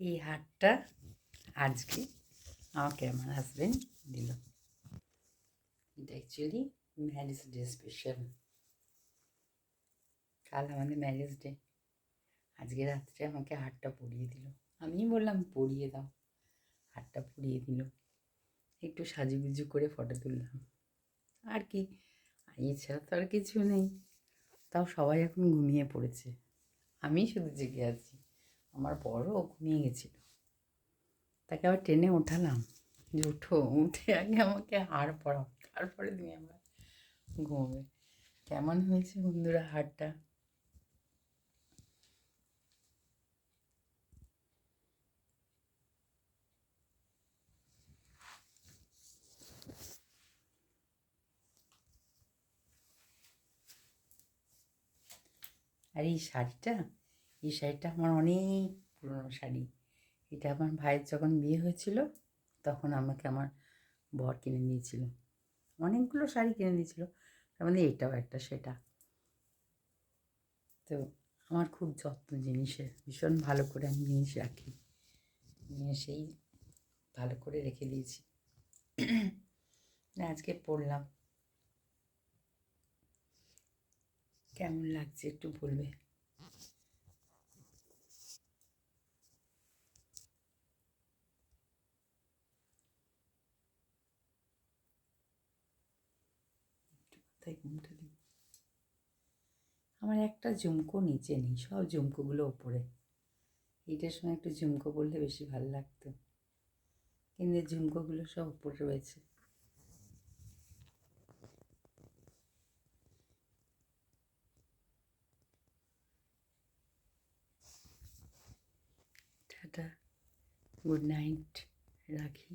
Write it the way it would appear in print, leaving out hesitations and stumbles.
এই হারটা আজকে আমাকে আমার হাজবেন্ড দিল। এটা অ্যাকচুয়ালি ম্যারেজ ডে স্পেশাল। কাল আমাদের ম্যারেজ ডে। আজকে রাত্রে আমাকে হারটা পরিয়ে দিল। আমি বললাম পরিয়ে দাও, হারটা পরিয়ে দিল। একটু সাজুগুজু করে ফটো তুললাম, আর কি, এছাড়া তো আর কিছু নেই। তাও সবাই এখন ঘুমিয়ে পড়েছে, আমি শুধু জেগে আছি। আমার বড়ও ঘুমিয়ে গেছিল, তাকে আবার টেনে ওঠালাম যে উঠো, উঠে আগে আমাকে হার পরাও, তারপরে তুমি আবার ঘুমোবে। কেমন হয়েছে বন্ধুরা হারটা? আর এই শাড়িটা আমার অনেক পুরনো শাড়ি। এটা আমার ভাইয়ের যখন বিয়ে হয়েছিল তখন আমাকে আমার বর কিনে দিয়েছিল। অনেকগুলো শাড়ি কিনে দিয়েছিল, তার মধ্যে এটাও একটা সেটা। তো আমার খুব যত্ন জিনিসের, ভীষণ ভালো করে আমি জিনিস রাখি, সেই ভালো করে রেখে দিয়েছি। আজকে পরলাম, কেমন লাগছে একটু বলবে? তাই ঘুমটা দিই। আমার একটা ঝুমকো নিচে নেই, সব ঝুমকোগুলো ওপরে। এইটার সময় একটু ঝুমকো পরলে বেশি ভালো লাগতো, কিন্তু ঝুমকোগুলো সব উপরে রয়েছে। টাটা, গুড নাইট, রাখি।